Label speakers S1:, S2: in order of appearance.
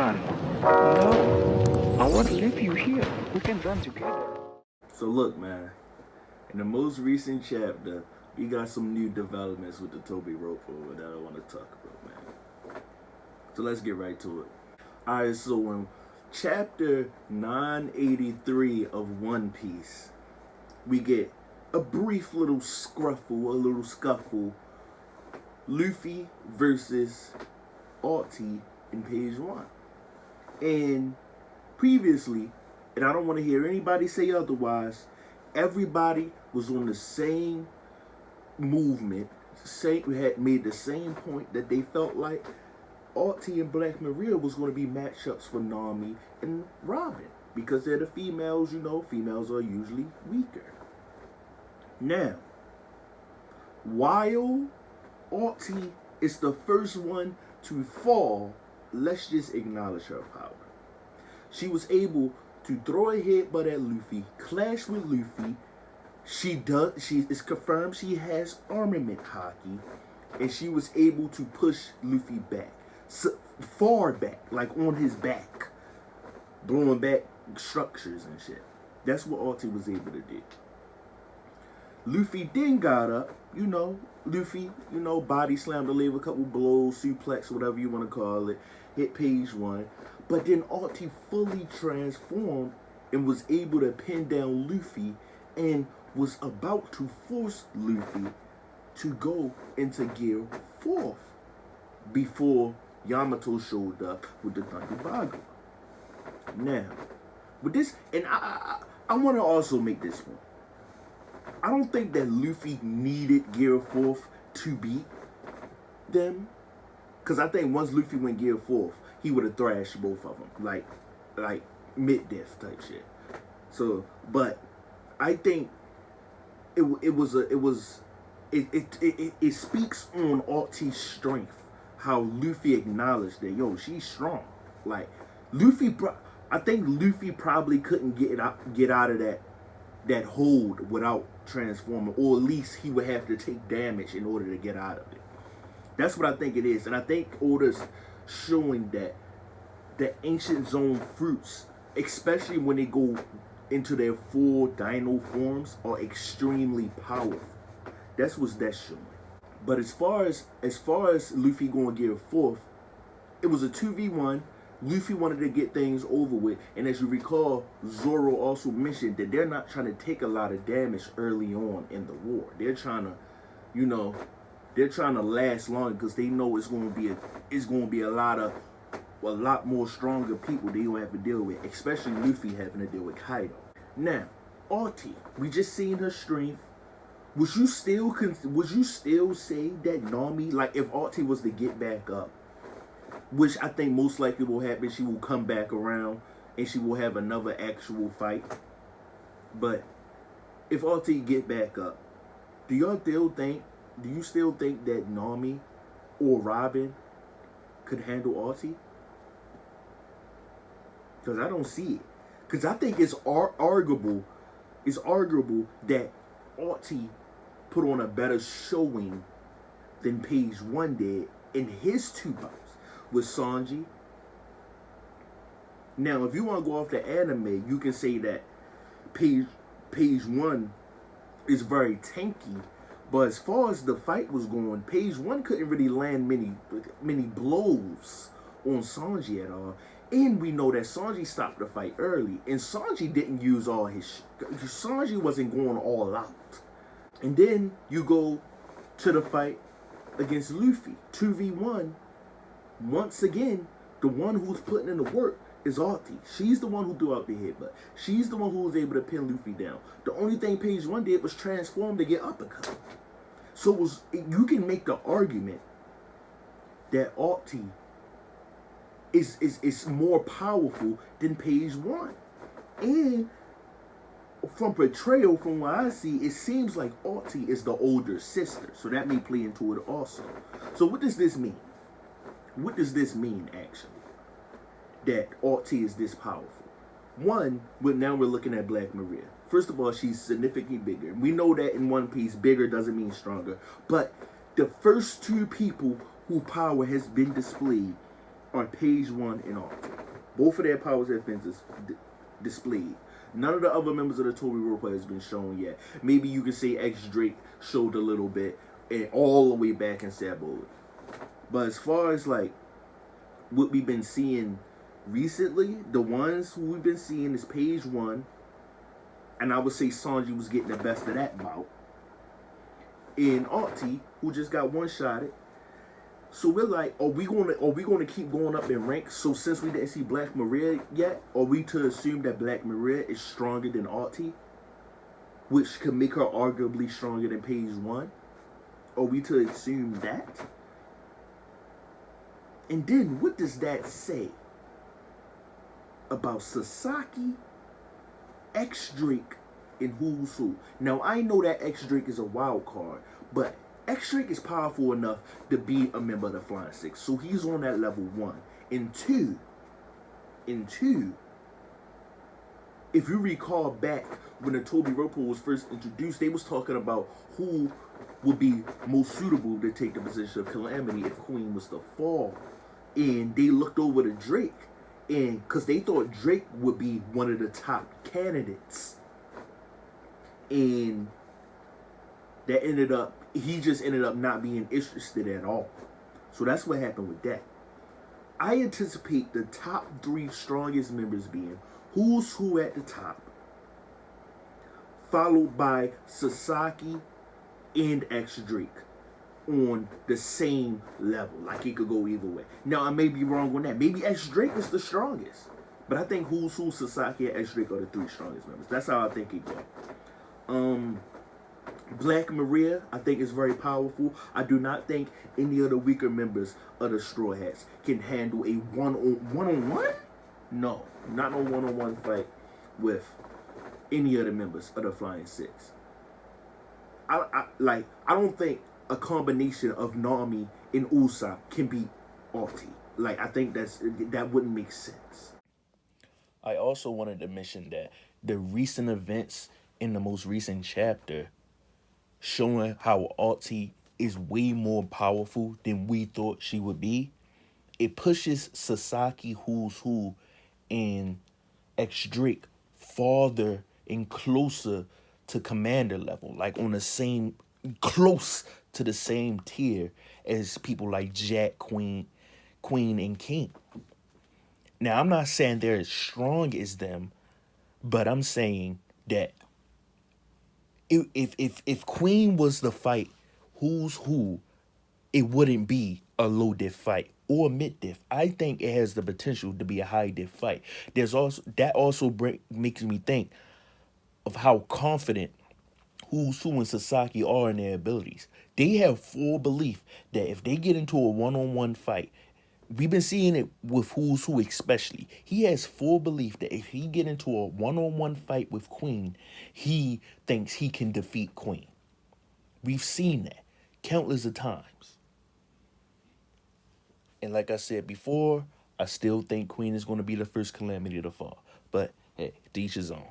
S1: run. No, I won't leave you here. We can run together.
S2: So look, man, in the most recent chapter, we got some new developments with the Tobi Ropo that I want to talk about, man. So let's get right to it. Alright, so in chapter 983 of One Piece, we get a brief little scruffle, a little scuffle. Luffy versus Alti in page 1. And previously, and I don't want to hear anybody say otherwise, everybody was on the same movement, had made the same point that they felt like Alti and Black Maria was going to be matchups for Nami and Robin. Because they're the females, females are usually weaker. Now, while Alti is the first one to fall, let's just acknowledge her power. She was able to throw a headbutt at Luffy, clash with Luffy. It's confirmed she has armament hockey, and she was able to push Luffy back, far back, like on his back, blowing back structures and shit. That's what Alti was able to do. Luffy then got up, Luffy, body slammed the leg, a couple blows, suplex, whatever you want to call it, hit page 1. But then Alti fully transformed and was able to pin down Luffy and was about to force Luffy to go into gear 4 before Yamato showed up with the Thunderbago. Now, with this, and I want to also make this one. I don't think that Luffy needed Gear 4 to beat them. Because I think once Luffy went Gear 4, he would have thrashed both of them. Like mid-death type shit. So, but I think it speaks on Alti's strength. How Luffy acknowledged that, yo, she's strong. Like, I think Luffy probably couldn't get out of that hold without transforming, or at least he would have to take damage in order to get out of it. That's what I think it is. And I think Oda's showing that the ancient zone fruits, especially when they go into their full dino forms, are extremely powerful. That's what that's showing. But as far as Luffy going to get 4th, it was a 2v1. Luffy wanted to get things over with, and as you recall, Zoro also mentioned that they're not trying to take a lot of damage early on in the war. They're trying to, they're trying to last long because they know it's going to be a lot more stronger people they don't have to deal with, especially Luffy having to deal with Kaido. Now, Alti, we just seen her strength. Would you still say that Nami, like if Alti was to get back up, which I think most likely will happen, she will come back around and she will have another actual fight. But if Alti get back up, do you still think that Nami or Robin could handle Alti? Because I don't see it. Because I think it's arguable that Alti put on a better showing than page 1 did in his 2 bouts with Sanji. Now, if you want to go off the anime, you can say that page 1 is very tanky. But as far as the fight was going, page 1 couldn't really land many blows on Sanji at all. And we know that Sanji stopped the fight early. And Sanji didn't use all his... Sanji wasn't going all out. And then you go to the fight against Luffy. 2v1. Once again, the one who's putting in the work is Alti. She's the one who threw out the headbutt. She's the one who was able to pin Luffy down. The only thing page 1 did was transform to get uppercut. So you can make the argument that Alti is more powerful than page 1. And from portrayal, from what I see, it seems like Alti is the older sister. So that may play into it also. So what does this mean? What does this mean, actually? That Alti is this powerful? One, now we're looking at Black Maria. First of all, she's significantly bigger. We know that in One Piece, bigger doesn't mean stronger. But the first 2 people whose power has been displayed are page 1 and Artie. Both of their powers have been displayed. None of the other members of the Tobi Ropo has been shown yet. Maybe you could say X Drake showed a little bit, and all the way back in Saboid. But as far as like what we've been seeing recently, the ones who we've been seeing is page 1, and I would say Sanji was getting the best of that bout. And Artie, who just got one-shotted. So we're like, are we gonna keep going up in rank? So since we didn't see Black Maria yet, are we to assume that Black Maria is stronger than Artie, which could make her arguably stronger than page 1? Are we to assume that? And then what does that say about Sasaki, X Drake, and Who's Who? Now I know that X Drake is a wild card, but X Drake is powerful enough to be a member of the Flying Six, so he's on that level 1. And two, if you recall back when the Tobi Ropo was first introduced, they was talking about who would be most suitable to take the position of Calamity if Queen was to fall. And they looked over to Drake, and because they thought Drake would be one of the top candidates. And that he just ended up not being interested at all. So that's what happened with that. I anticipate the top 3 strongest members being Who's Who at the top, followed by Sasaki and X Drake on the same level. Like it could go either way. Now I may be wrong on that. Maybe X Drake is the strongest, but I think Who's Who, Sasaki, and X Drake are the 3 strongest members. That's how I think it goes. Black Maria, I think, is very powerful. I do not think any of the weaker members of the Straw Hats can handle a one-on-one? No, not no one-on-one fight with any of the members of the Flying Six. I don't think a combination of Nami and Usopp can beat Artie. Like, I think that wouldn't make sense. I also wanted to mention that the recent events in the most recent chapter showing how Artie is way more powerful than we thought she would be, it pushes Sasaki, Who's Who, and X Drake farther and closer to commander level, like on the same, close to the same tier as people like Jack, Queen, and King. Now, I'm not saying they're as strong as them, but I'm saying that if Queen was the fight Who's Who, it wouldn't be a low diff fight or mid diff. I think it has the potential to be a high diff fight. There's also makes me think of how confident Who's Who and Sasaki are in their abilities. They have full belief that if they get into a one-on-one fight, we've been seeing it with Who's Who especially. He has full belief that if he get into a one-on-one fight with Queen, he thinks he can defeat Queen. We've seen that countless of times. And like I said before, I still think Queen is going to be the first Calamity to fall. But hey, to each his own.